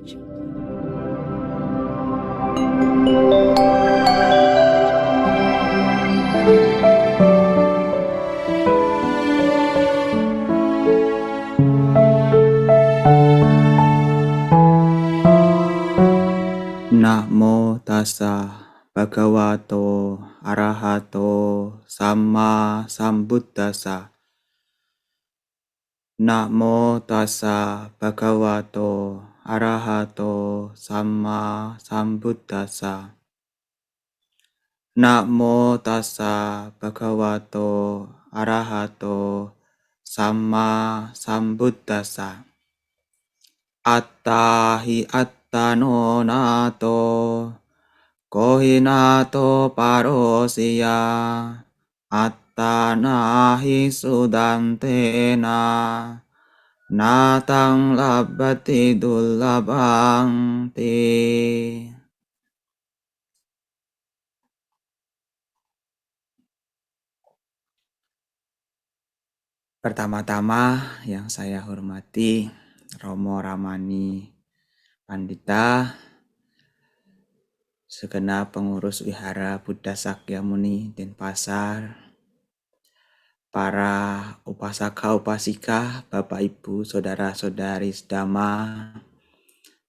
Namo tassa bhagavato arahato samma sambuddhassa. Namo tassa bhagavato arahato samma sambuddhassa. Namo tassa bhagavato arahato samma sambuddhassa. Attahi attano nato kohinato parosiya attanahi sudantena natang labbati dullabang te. Pertama-tama yang saya hormati Romo Ramani Pandita, segenap pengurus Wihara Buddha Sakyamuni Denpasar, para upasaka upasika, Bapak Ibu, Saudara-saudari sedama,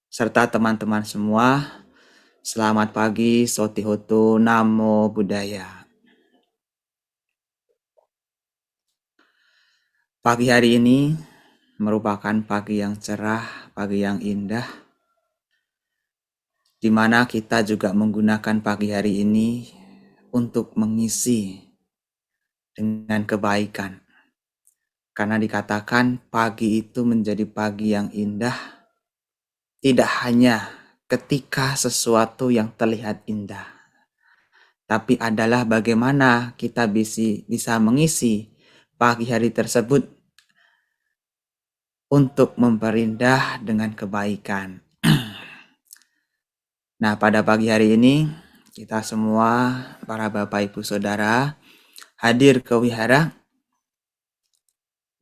serta teman-teman semua, selamat pagi, Sotihoto, Namo Buddhaya. Pagi hari ini merupakan pagi yang cerah, pagi yang indah, di mana kita juga menggunakan pagi hari ini untuk mengisi dengan kebaikan. Karena dikatakan pagi itu menjadi pagi yang indah, tidak hanya ketika sesuatu yang terlihat indah, tapi adalah bagaimana kita bisa mengisi pagi hari tersebut untuk memperindah dengan kebaikan. Nah, pada pagi hari ini kita semua, para Bapak Ibu Saudara, hadir ke wihara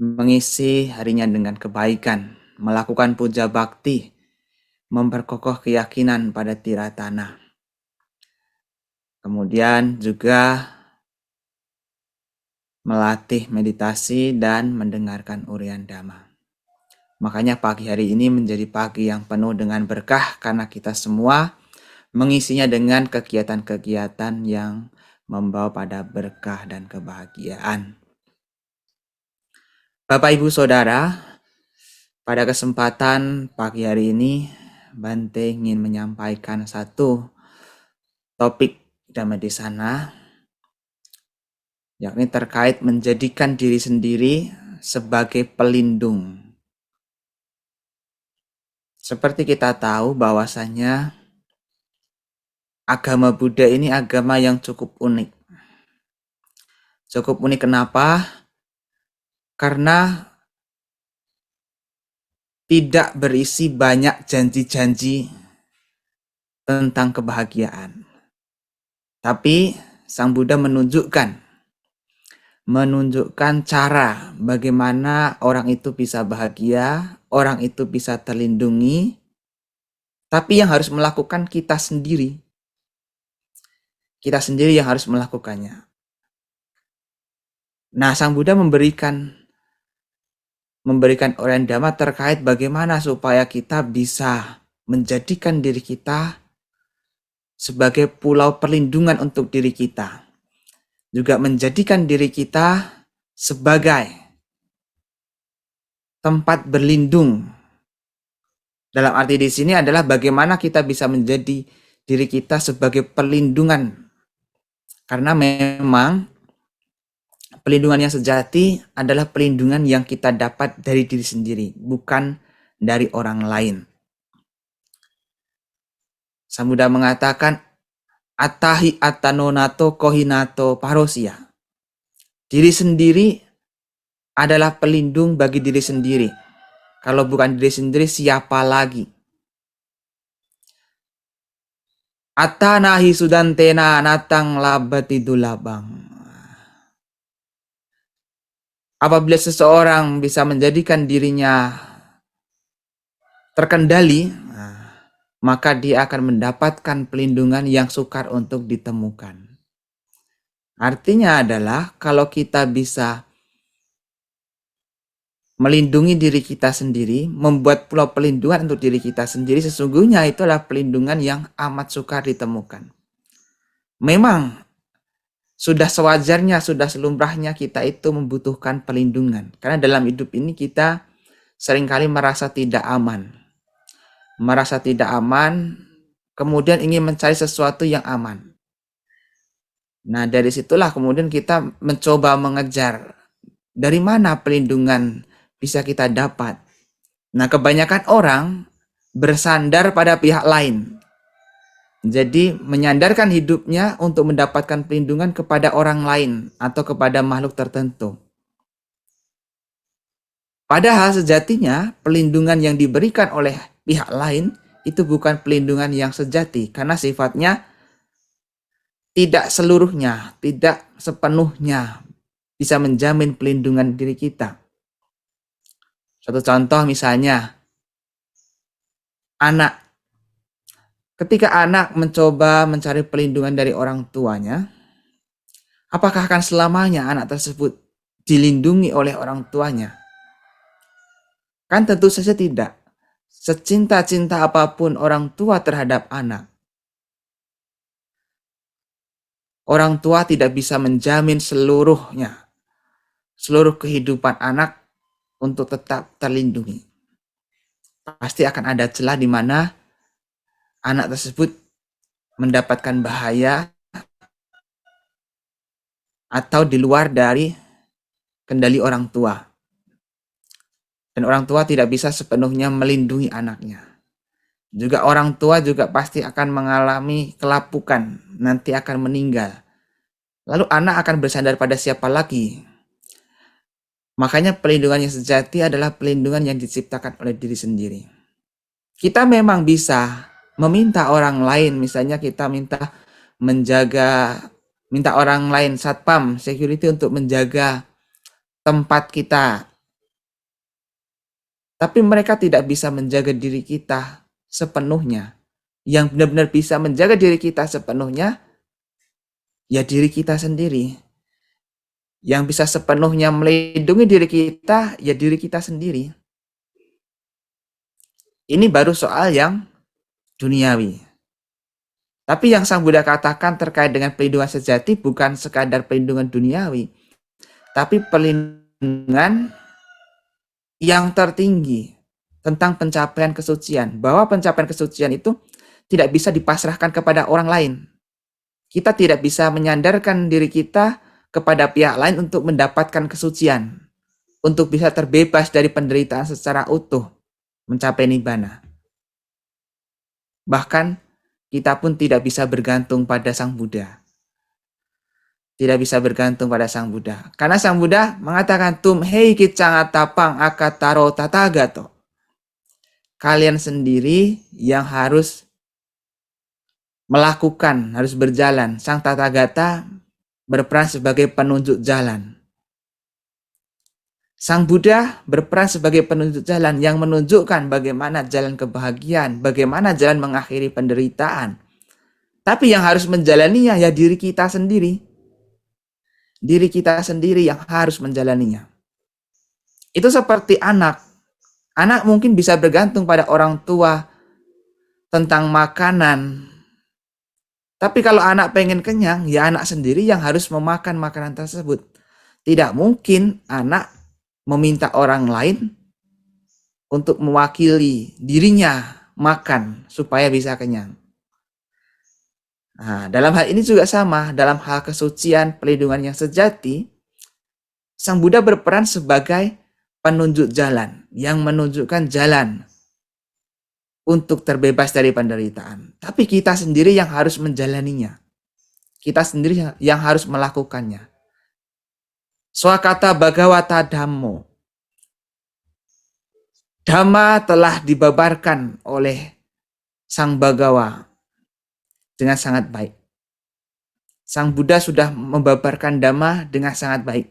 mengisi harinya dengan kebaikan, melakukan puja bakti, memperkokoh keyakinan pada Tiratana. Kemudian juga melatih meditasi dan mendengarkan urian Dhamma. Makanya pagi hari ini menjadi pagi yang penuh dengan berkah karena kita semua mengisinya dengan kegiatan-kegiatan yang membawa pada berkah dan kebahagiaan. Bapak Ibu Saudara, pada kesempatan pagi hari ini Bante ingin menyampaikan satu topik Dhammedesana, yakni terkait menjadikan diri sendiri sebagai pelindung. Seperti kita tahu bahwasanya agama Buddha ini agama yang cukup unik. Cukup unik kenapa? Karena tidak berisi banyak janji-janji tentang kebahagiaan. Tapi Sang Buddha menunjukkan cara bagaimana orang itu bisa bahagia, orang itu bisa terlindungi, tapi yang harus melakukan kita sendiri. Kita sendiri yang harus melakukannya. Nah, Sang Buddha memberikan urian Dhamma terkait bagaimana supaya kita bisa menjadikan diri kita sebagai pulau perlindungan untuk diri kita. Juga menjadikan diri kita sebagai tempat berlindung. Dalam arti di sini adalah bagaimana kita bisa menjadi diri kita sebagai perlindungan. Karena memang pelindungan yang sejati adalah pelindungan yang kita dapat dari diri sendiri, bukan dari orang lain. Sang Buddha mengatakan, Attahi attanonato kohinato parosya. Diri sendiri adalah pelindung bagi diri sendiri. Kalau bukan diri sendiri, siapa lagi? Attanahi sudantena natang labati dulabang. Apabila seseorang bisa menjadikan dirinya terkendali, maka dia akan mendapatkan pelindungan yang sukar untuk ditemukan. Artinya adalah kalau kita bisa melindungi diri kita sendiri, membuat pulau pelindungan untuk diri kita sendiri, sesungguhnya itu adalah pelindungan yang amat sukar ditemukan. Memang sudah sewajarnya, sudah selumrahnya kita itu membutuhkan pelindungan. Karena dalam hidup ini kita seringkali merasa tidak aman. Merasa tidak aman, kemudian ingin mencari sesuatu yang aman. Nah, dari situlah kemudian kita mencoba mengejar dari mana pelindungan bisa kita dapat. Nah, kebanyakan orang bersandar pada pihak lain. Jadi, menyandarkan hidupnya untuk mendapatkan pelindungan kepada orang lain atau kepada makhluk tertentu. Padahal sejatinya pelindungan yang diberikan oleh pihak lain itu bukan pelindungan yang sejati karena sifatnya tidak seluruhnya, tidak sepenuhnya bisa menjamin pelindungan diri kita. Satu contoh misalnya, anak. Ketika anak mencoba mencari pelindungan dari orang tuanya, apakah akan selamanya anak tersebut dilindungi oleh orang tuanya? Kan tentu saja tidak. Secinta-cinta apapun orang tua terhadap anak, orang tua tidak bisa menjamin seluruhnya, seluruh kehidupan anak untuk tetap terlindungi. Pasti akan ada celah di mana anak tersebut mendapatkan bahaya atau di luar dari kendali orang tua. Dan orang tua tidak bisa sepenuhnya melindungi anaknya. Juga orang tua juga pasti akan mengalami kelapukan, nanti akan meninggal. Lalu anak akan bersandar pada siapa lagi? Makanya pelindungan yang sejati adalah pelindungan yang diciptakan oleh diri sendiri. Kita memang bisa meminta orang lain, misalnya kita minta orang lain, satpam, security untuk menjaga tempat kita. Tapi mereka tidak bisa menjaga diri kita sepenuhnya. Yang benar-benar bisa menjaga diri kita sepenuhnya, ya diri kita sendiri. Yang bisa sepenuhnya melindungi diri kita, ya diri kita sendiri. Ini baru soal yang duniawi. Tapi yang Sang Buddha katakan terkait dengan pelindungan sejati bukan sekadar pelindungan duniawi, tapi pelindungan yang tertinggi tentang pencapaian kesucian. Bahwa pencapaian kesucian itu tidak bisa dipasrahkan kepada orang lain. Kita tidak bisa menyandarkan diri kita kepada pihak lain untuk mendapatkan kesucian. Untuk bisa terbebas dari penderitaan secara utuh. Mencapai nibbana. Bahkan kita pun tidak bisa bergantung pada Sang Buddha. Tidak bisa bergantung pada Sang Buddha. Karena Sang Buddha mengatakan, Tum hei kicanga tapang akataro tatagato. Kalian sendiri yang harus melakukan, harus berjalan. Sang Tathagata berperan sebagai penunjuk jalan. Sang Buddha berperan sebagai penunjuk jalan yang menunjukkan bagaimana jalan kebahagiaan, bagaimana jalan mengakhiri penderitaan. Tapi yang harus menjalaninya ya diri kita sendiri. Diri kita sendiri yang harus menjalaninya. Itu seperti anak. Anak mungkin bisa bergantung pada orang tua tentang makanan. Tapi kalau anak pengen kenyang, ya anak sendiri yang harus memakan makanan tersebut. Tidak mungkin anak meminta orang lain untuk mewakili dirinya makan supaya bisa kenyang. Nah, dalam hal ini juga sama, dalam hal kesucian, pelindungan yang sejati, Sang Buddha berperan sebagai penunjuk jalan, yang menunjukkan jalan untuk terbebas dari penderitaan. Tapi kita sendiri yang harus menjalaninya. Kita sendiri yang harus melakukannya. Swakata Bhagavata Dhammo. Dhamma telah dibabarkan oleh Sang Bhagawa dengan sangat baik. Sang Buddha sudah membabarkan Dhamma dengan sangat baik.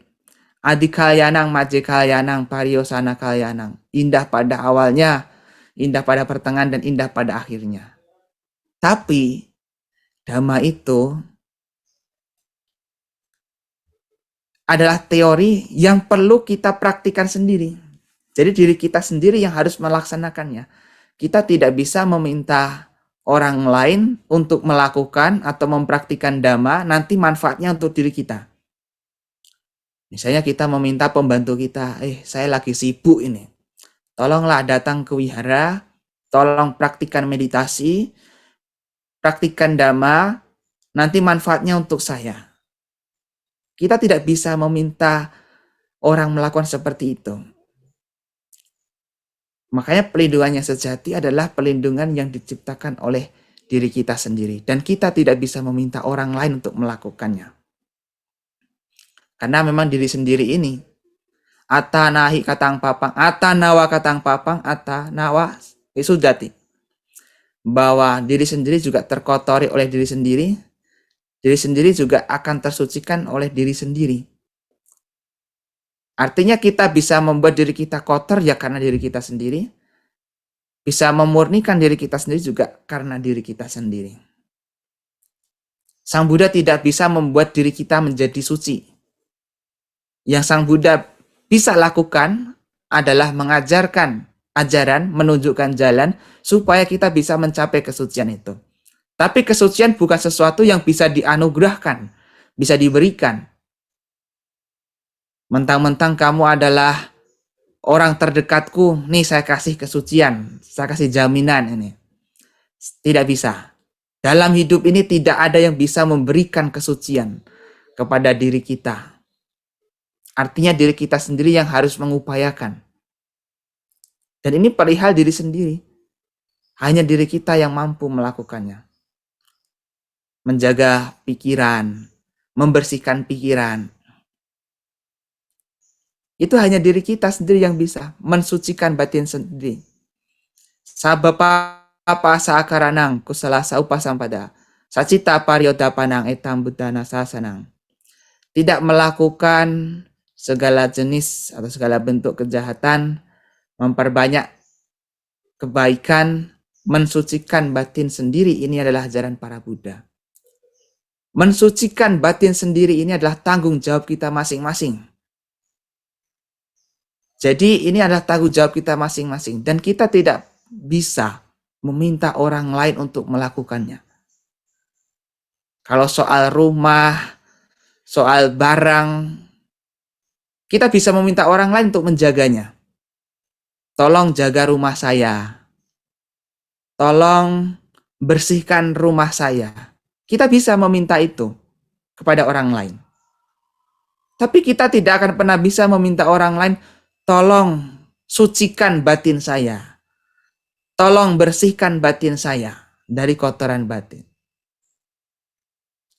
Adikalyanang, Majjikalyanang, Pariyosana Kalyanang. Indah pada awalnya, indah pada pertengahan, dan indah pada akhirnya. Tapi dhamma itu adalah teori yang perlu kita praktikkan sendiri. Jadi diri kita sendiri yang harus melaksanakannya. Kita tidak bisa meminta orang lain untuk melakukan atau mempraktikkan dhamma, nanti manfaatnya untuk diri kita. Misalnya kita meminta pembantu kita, saya lagi sibuk ini, tolonglah datang ke wihara, tolong praktikkan meditasi, praktikkan dhamma, nanti manfaatnya untuk saya. Kita tidak bisa meminta orang melakukan seperti itu. Makanya pelindungan yang sejati adalah pelindungan yang diciptakan oleh diri kita sendiri. Dan kita tidak bisa meminta orang lain untuk melakukannya. Karena memang diri sendiri ini, ata nahi katang papang, ata nawa katang papang, ata nawa sujati. Bahwa diri sendiri juga terkotori oleh diri sendiri juga akan tersucikan oleh diri sendiri. Artinya kita bisa membuat diri kita kotor ya karena diri kita sendiri. Bisa memurnikan diri kita sendiri juga karena diri kita sendiri. Sang Buddha tidak bisa membuat diri kita menjadi suci. Yang Sang Buddha bisa lakukan adalah mengajarkan ajaran, menunjukkan jalan supaya kita bisa mencapai kesucian itu. Tapi kesucian bukan sesuatu yang bisa dianugerahkan, bisa diberikan. Mentang-mentang kamu adalah orang terdekatku, nih saya kasih kesucian, saya kasih jaminan ini. Tidak bisa. Dalam hidup ini tidak ada yang bisa memberikan kesucian kepada diri kita. Artinya diri kita sendiri yang harus mengupayakan. Dan ini perihal diri sendiri. Hanya diri kita yang mampu melakukannya. Menjaga pikiran, membersihkan pikiran. Itu hanya diri kita sendiri yang bisa mensucikan batin sendiri. Sabapa apa sakaranang kusala saupasampada. Sacita paryodapanang etam buddhana sasanang. Tidak melakukan segala jenis atau segala bentuk kejahatan, memperbanyak kebaikan, mensucikan batin sendiri, ini adalah ajaran para Buddha. Mensucikan batin sendiri ini adalah tanggung jawab kita masing-masing. Jadi ini adalah tanggung jawab kita masing-masing. Dan kita tidak bisa meminta orang lain untuk melakukannya. Kalau soal rumah, soal barang, kita bisa meminta orang lain untuk menjaganya. Tolong jaga rumah saya. Tolong bersihkan rumah saya. Kita bisa meminta itu kepada orang lain. Tapi kita tidak akan pernah bisa meminta orang lain, tolong sucikan batin saya. Tolong bersihkan batin saya dari kotoran batin.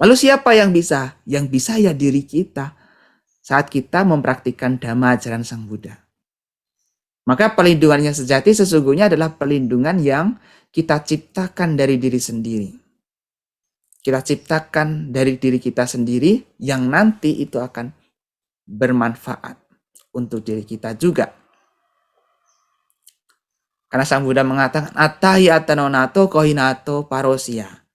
Lalu siapa yang bisa? Yang bisa ya diri kita saat kita mempraktikkan dhamma ajaran Sang Buddha. Maka perlindungan yang sejati sesungguhnya adalah perlindungan yang kita ciptakan dari diri sendiri. Kita ciptakan dari diri kita sendiri yang nanti itu akan bermanfaat untuk diri kita juga. Karena Sang Buddha mengatakan, Attahi atanonato kohinato parosia.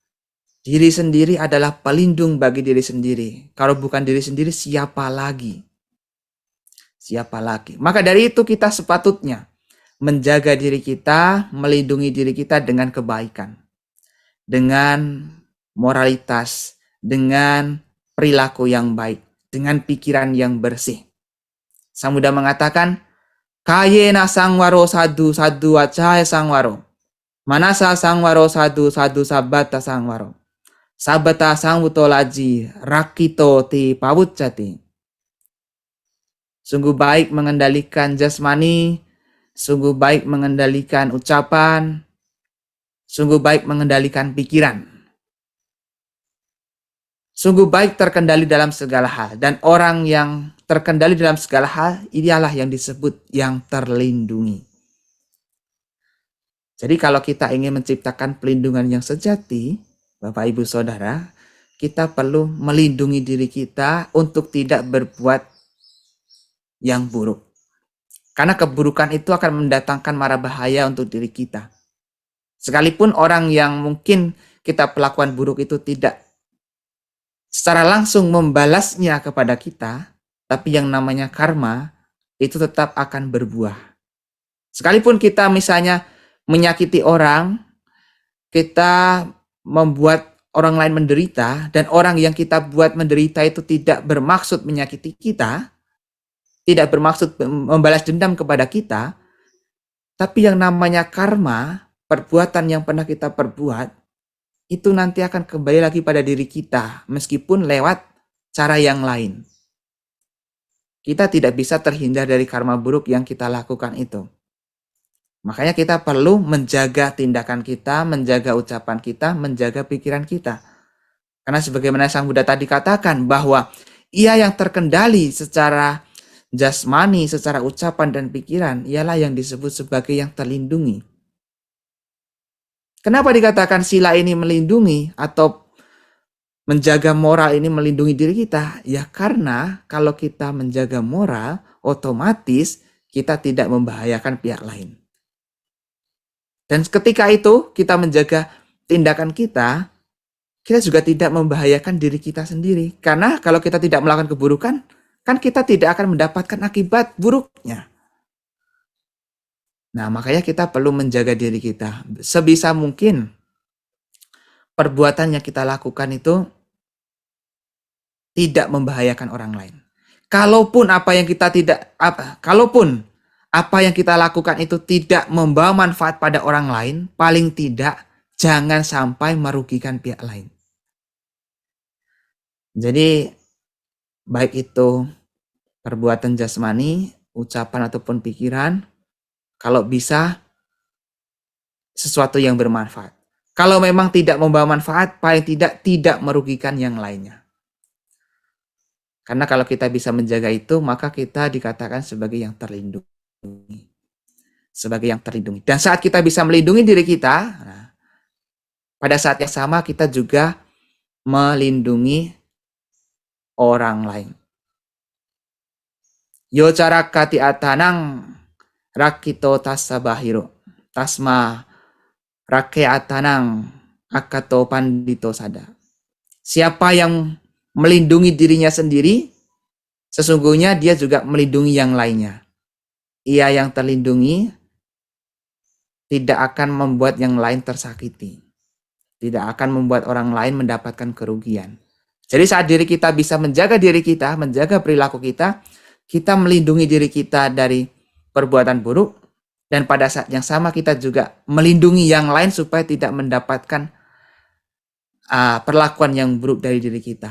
Diri sendiri adalah pelindung bagi diri sendiri. Kalau bukan diri sendiri, siapa lagi? Siapa lagi? Maka dari itu kita sepatutnya menjaga diri kita, melindungi diri kita dengan kebaikan. Dengan moralitas, dengan perilaku yang baik, dengan pikiran yang bersih. Sang Buddha mengatakan, Kayena sangwaro sadu sadu wacaya sangwaro. Manasa sangwaro sadu sadu sabata sangwaro. Sabata sangwuto laji rakito ti pawucati. Sungguh baik mengendalikan jasmani, sungguh baik mengendalikan ucapan, sungguh baik mengendalikan pikiran. Sungguh baik terkendali dalam segala hal. Dan orang yang terkendali dalam segala hal, ialah yang disebut yang terlindungi. Jadi kalau kita ingin menciptakan pelindungan yang sejati, Bapak Ibu Saudara, kita perlu melindungi diri kita untuk tidak berbuat yang buruk. Karena keburukan itu akan mendatangkan mara bahaya untuk diri kita. Sekalipun orang yang mungkin kita perlakuan buruk itu tidak secara langsung membalasnya kepada kita, tapi yang namanya karma itu tetap akan berbuah. Sekalipun kita misalnya menyakiti orang, kita membuat orang lain menderita, dan orang yang kita buat menderita itu tidak bermaksud menyakiti kita, tidak bermaksud membalas dendam kepada kita, tapi yang namanya karma, perbuatan yang pernah kita perbuat, itu nanti akan kembali lagi pada diri kita, meskipun lewat cara yang lain. Kita tidak bisa terhindar dari karma buruk yang kita lakukan itu. Makanya kita perlu menjaga tindakan kita, menjaga ucapan kita, menjaga pikiran kita. Karena sebagaimana Sang Buddha tadi katakan bahwa ia yang terkendali secara jasmani, secara ucapan dan pikiran, ialah yang disebut sebagai yang terlindungi. Kenapa dikatakan sila ini melindungi atau menjaga moral ini melindungi diri kita? Ya karena kalau kita menjaga moral, otomatis kita tidak membahayakan pihak lain. Dan ketika itu kita menjaga tindakan kita juga tidak membahayakan diri kita sendiri. Karena kalau kita tidak melakukan keburukan, kan kita tidak akan mendapatkan akibat buruknya. Nah, makanya kita perlu menjaga diri kita. Sebisa mungkin perbuatan yang kita lakukan itu tidak membahayakan orang lain. Kalaupun apa yang kita lakukan itu tidak membawa manfaat pada orang lain, paling tidak jangan sampai merugikan pihak lain. Jadi baik itu perbuatan jasmani, ucapan ataupun pikiran, kalau bisa sesuatu yang bermanfaat. Kalau memang tidak membawa manfaat, paling tidak merugikan yang lainnya. Karena kalau kita bisa menjaga itu, maka kita dikatakan sebagai yang terlindungi. Sebagai yang terlindungi. Dan saat kita bisa melindungi diri kita, pada saat yang sama kita juga melindungi orang lain. Yo carakati atanang rakito tasabahiro. Tasma rakeatanang akato pandito sada. Siapa yang melindungi dirinya sendiri, sesungguhnya dia juga melindungi yang lainnya. Ia yang terlindungi tidak akan membuat yang lain tersakiti. Tidak akan membuat orang lain mendapatkan kerugian. Jadi saat diri kita bisa menjaga diri kita, menjaga perilaku kita, kita melindungi diri kita dari perbuatan buruk, dan pada saat yang sama kita juga melindungi yang lain supaya tidak mendapatkan perlakuan yang buruk dari diri kita.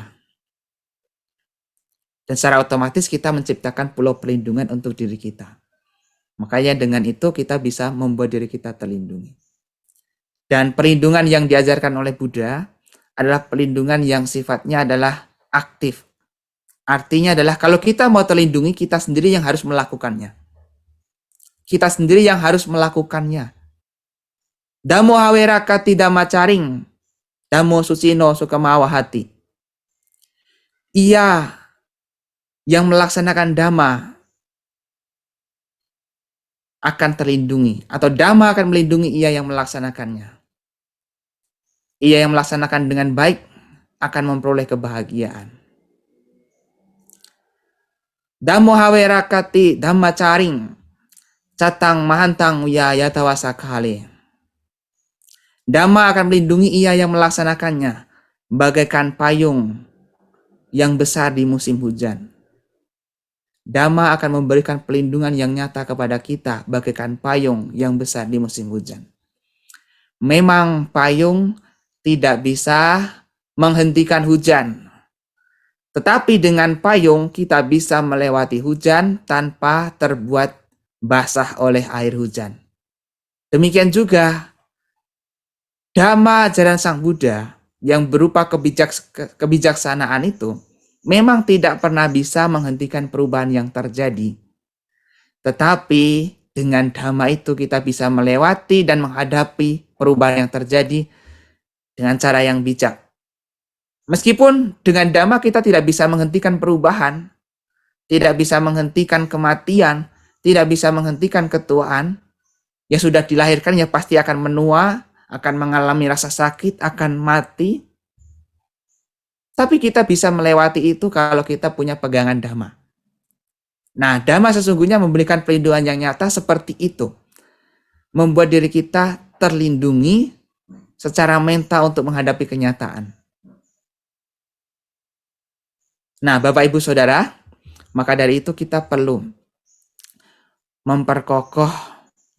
Dan secara otomatis kita menciptakan pulau perlindungan untuk diri kita. Makanya dengan itu kita bisa membuat diri kita terlindungi. Dan perlindungan yang diajarkan oleh Buddha adalah perlindungan yang sifatnya adalah aktif. Artinya adalah kalau kita mau terlindungi, kita sendiri yang harus melakukannya. Kita sendiri yang harus melakukannya. Damo hawerakati damacaring, damo susino sukamawahati. Ia yang melaksanakan dhamma akan terlindungi, atau dhamma akan melindungi ia yang melaksanakannya. Ia yang melaksanakan dengan baik akan memperoleh kebahagiaan. Dhammo hawerakati dhammacaring catang mahantang yatawasakale. Dhamma akan melindungi ia yang melaksanakannya bagaikan payung yang besar di musim hujan. Dhamma akan memberikan pelindungan yang nyata kepada kita bagaikan payung yang besar di musim hujan. Memang payung tidak bisa menghentikan hujan. Tetapi dengan payung kita bisa melewati hujan tanpa terbuat basah oleh air hujan. Demikian juga Dhamma ajaran Sang Buddha yang berupa kebijaksanaan itu memang tidak pernah bisa menghentikan perubahan yang terjadi. Tetapi dengan Dhamma itu kita bisa melewati dan menghadapi perubahan yang terjadi dengan cara yang bijak. Meskipun dengan Dhamma kita tidak bisa menghentikan perubahan, tidak bisa menghentikan kematian, tidak bisa menghentikan ketuaan, yang sudah dilahirkan ya pasti akan menua, akan mengalami rasa sakit, akan mati. Tapi kita bisa melewati itu kalau kita punya pegangan Dhamma. Nah, Dhamma sesungguhnya memberikan perlindungan yang nyata seperti itu. Membuat diri kita terlindungi secara mental untuk menghadapi kenyataan. Nah, Bapak Ibu Saudara, maka dari itu kita perlu memperkokoh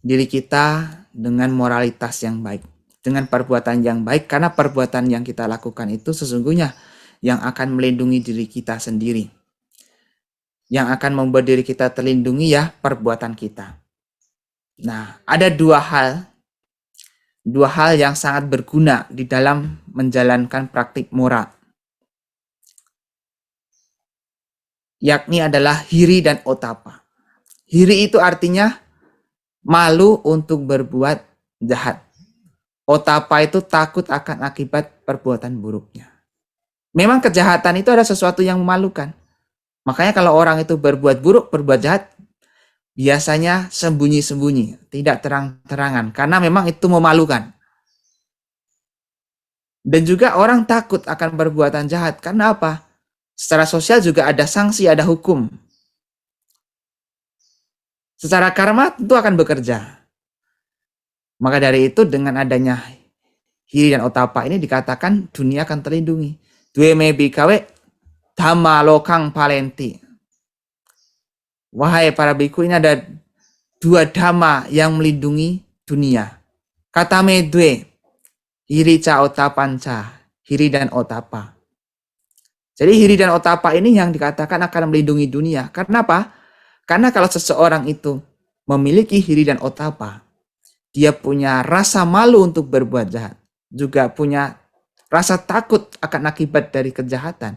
diri kita dengan moralitas yang baik, dengan perbuatan yang baik, karena perbuatan yang kita lakukan itu sesungguhnya yang akan melindungi diri kita sendiri. Yang akan membuat diri kita terlindungi ya perbuatan kita. Nah, ada dua hal yang sangat berguna di dalam menjalankan praktik moral. Yakni adalah hiri dan otapa. Hiri itu artinya malu untuk berbuat jahat. Otapa itu takut akan akibat perbuatan buruknya. Memang kejahatan itu ada sesuatu yang memalukan. Makanya kalau orang itu berbuat buruk, berbuat jahat, biasanya sembunyi-sembunyi, tidak terang-terangan, karena memang itu memalukan. Dan juga orang takut akan perbuatan jahat, karena apa? Secara sosial juga ada sanksi, ada hukum. Secara karma tentu akan bekerja. Maka dari itu dengan adanya hiri dan otapa ini dikatakan dunia akan terlindungi. Due me bikawe dhamma lokang palenti. Wahai para biku, ini ada dua dhamma yang melindungi dunia. Kata me due, hiri ca otapanca, hiri dan otapa. Jadi hiri dan otapa ini yang dikatakan akan melindungi dunia. Karena apa? Karena kalau seseorang itu memiliki hiri dan otapa, dia punya rasa malu untuk berbuat jahat, juga punya rasa takut akan akibat dari kejahatan,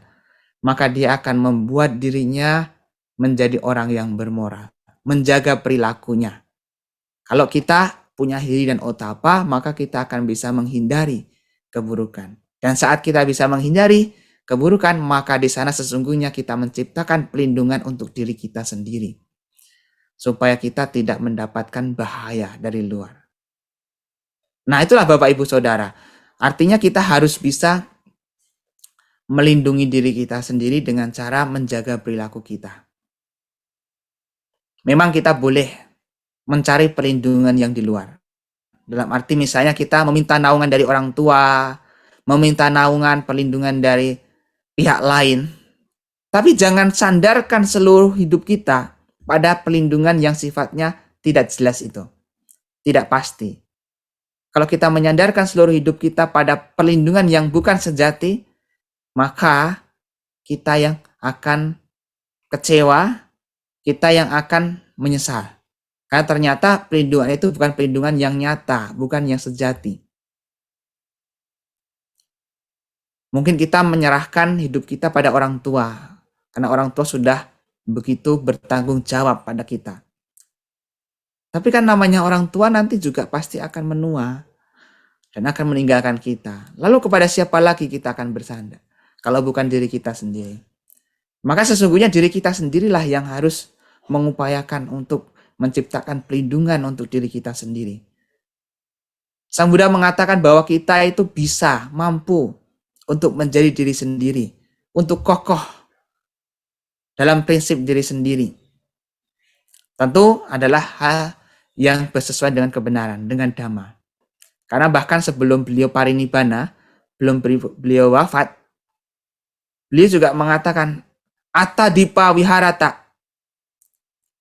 maka dia akan membuat dirinya menjadi orang yang bermoral, menjaga perilakunya. Kalau kita punya hiri dan otapa, maka kita akan bisa menghindari keburukan. Dan saat kita bisa menghindari keburukan, maka di sana sesungguhnya kita menciptakan pelindungan untuk diri kita sendiri. Supaya kita tidak mendapatkan bahaya dari luar. Nah, itulah Bapak Ibu Saudara. Artinya kita harus bisa melindungi diri kita sendiri dengan cara menjaga perilaku kita. Memang kita boleh mencari perlindungan yang di luar. Dalam arti misalnya kita meminta naungan dari orang tua, meminta naungan perlindungan dari pihak lain. Tapi jangan sandarkan seluruh hidup kita pada perlindungan yang sifatnya tidak jelas itu. Tidak pasti. Kalau kita menyandarkan seluruh hidup kita pada perlindungan yang bukan sejati, maka kita yang akan kecewa, kita yang akan menyesal. Karena ternyata perlindungan itu bukan perlindungan yang nyata, bukan yang sejati. Mungkin kita menyerahkan hidup kita pada orang tua, karena orang tua sudah begitu bertanggung jawab pada kita. Tapi kan namanya orang tua nanti juga pasti akan menua dan akan meninggalkan kita. Lalu kepada siapa lagi kita akan bersandar? Kalau bukan diri kita sendiri. Maka sesungguhnya diri kita sendirilah yang harus mengupayakan untuk menciptakan perlindungan untuk diri kita sendiri. Sang Buddha mengatakan bahwa kita itu bisa, mampu untuk menjadi diri sendiri, untuk kokoh dalam prinsip diri sendiri. Tentu adalah hal yang bersesuaian dengan kebenaran, dengan Dhamma. Karena bahkan sebelum beliau parinibbana, belum beliau wafat, beliau juga mengatakan, Atta dipa wiharata,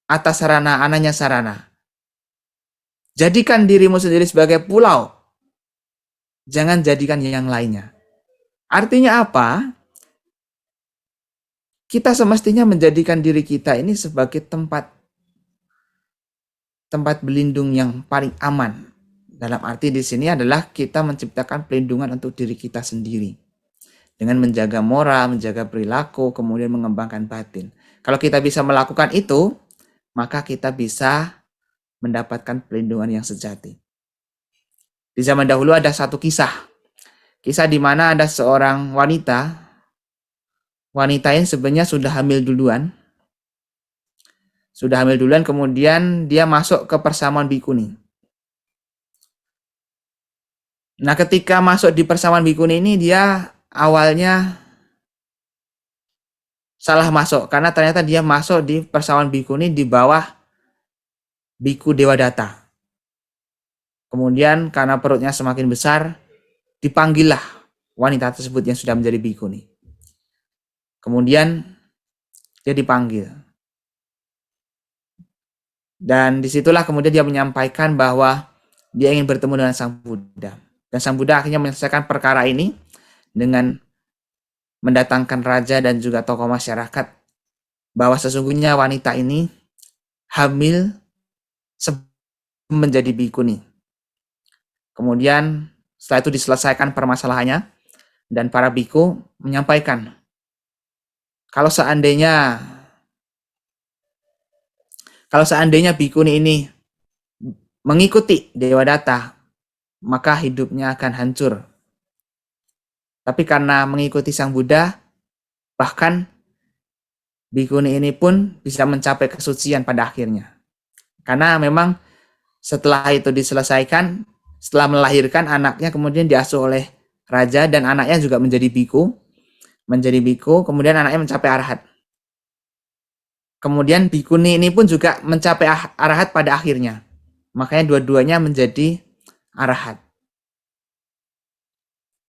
atta sarana, ananya sarana. Jadikan dirimu sendiri sebagai pulau, jangan jadikan yang lainnya. Artinya apa? Kita semestinya menjadikan diri kita ini sebagai tempat berlindung yang paling aman. Dalam arti di sini adalah kita menciptakan perlindungan untuk diri kita sendiri. Dengan menjaga moral, menjaga perilaku, kemudian mengembangkan batin. Kalau kita bisa melakukan itu, maka kita bisa mendapatkan perlindungan yang sejati. Di zaman dahulu ada satu kisah. Kisah di mana ada seorang wanita. Wanita ini sebenarnya sudah hamil duluan. Kemudian dia masuk ke persamuan bikuni. Nah, ketika masuk di persamaan bikuni ini, dia awalnya salah masuk karena ternyata dia masuk di persamaan bikuni di bawah biku Dewadatta. Kemudian karena perutnya semakin besar, dipanggillah wanita tersebut yang sudah menjadi bikuni. Kemudian dia dipanggil. Dan disitulah kemudian dia menyampaikan bahwa dia ingin bertemu dengan Sang Buddha. Dan Sang Buddha akhirnya menyelesaikan perkara ini dengan mendatangkan raja dan juga tokoh masyarakat bahwa sesungguhnya wanita ini hamil menjadi bikuni. Kemudian setelah itu diselesaikan permasalahannya dan para biku menyampaikan kalau seandainya bikuni ini mengikuti Dewadatta, maka hidupnya akan hancur. Tapi karena mengikuti Sang Buddha, bahkan bikuni ini pun bisa mencapai kesucian pada akhirnya. Karena memang setelah itu diselesaikan, setelah melahirkan anaknya kemudian diasuh oleh raja dan anaknya juga menjadi biku, kemudian anaknya mencapai arahat. Kemudian bikuni ini pun juga mencapai arahat pada akhirnya. Makanya dua-duanya menjadi arahat.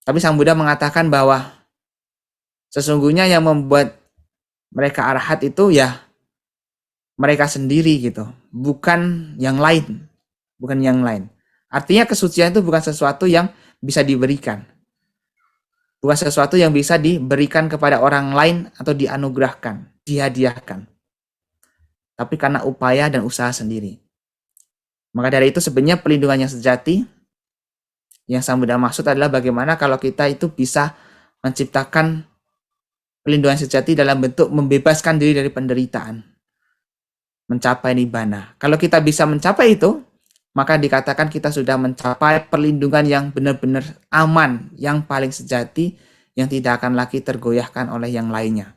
Tapi Sang Buddha mengatakan bahwa sesungguhnya yang membuat mereka arahat itu ya mereka sendiri gitu, bukan yang lain. Artinya kesucian itu bukan sesuatu yang bisa diberikan. Bukan sesuatu yang bisa diberikan kepada orang lain atau dianugerahkan, dihadiahkan. Tapi karena upaya dan usaha sendiri. Maka dari itu sebenarnya pelindungan yang sejati yang Sang Buddha maksud adalah bagaimana kalau kita itu bisa menciptakan pelindungan sejati dalam bentuk membebaskan diri dari penderitaan, mencapai nibbana. Kalau kita bisa mencapai itu, maka dikatakan kita sudah mencapai perlindungan yang benar-benar aman, yang paling sejati, yang tidak akan lagi tergoyahkan oleh yang lainnya.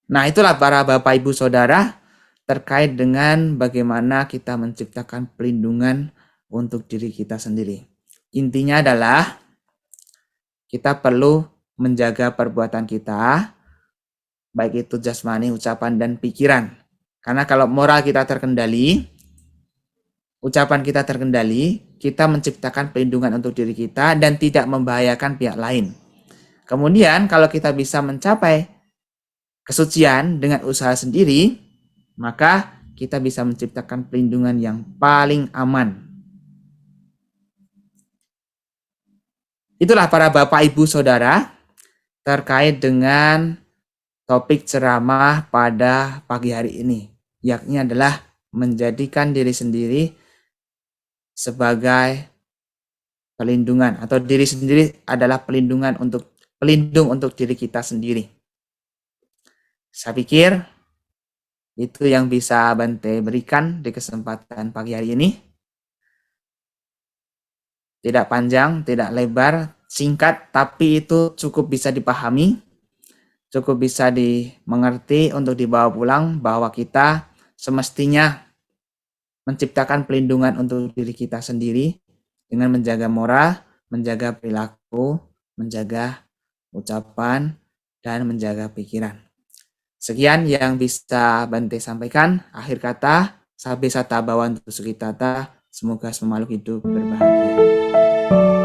Nah, itulah para Bapak Ibu Saudara terkait dengan bagaimana kita menciptakan pelindungan untuk diri kita sendiri. Intinya adalah kita perlu menjaga perbuatan kita, baik itu jasmani, ucapan, dan pikiran. Karena kalau moral kita terkendali, ucapan kita terkendali, kita menciptakan perlindungan untuk diri kita dan tidak membahayakan pihak lain. Kemudian kalau kita bisa mencapai kesucian dengan usaha sendiri, maka kita bisa menciptakan perlindungan yang paling aman. Itulah para Bapak Ibu Saudara terkait dengan topik ceramah pada pagi hari ini, yakni adalah menjadikan diri sendiri sebagai pelindungan atau diri sendiri adalah pelindung untuk diri kita sendiri. Saya pikir itu yang bisa Bante berikan di kesempatan pagi hari ini. Tidak panjang, tidak lebar, singkat, tapi itu cukup bisa dipahami, cukup bisa dimengerti untuk dibawa pulang bahwa kita semestinya menciptakan pelindungan untuk diri kita sendiri dengan menjaga moral, menjaga perilaku, menjaga ucapan, dan menjaga pikiran. Sekian yang bisa Bante sampaikan. Akhir kata, Sabe Sata Bhavantu Sukhitata. Semoga semua makhluk hidup berbahagia.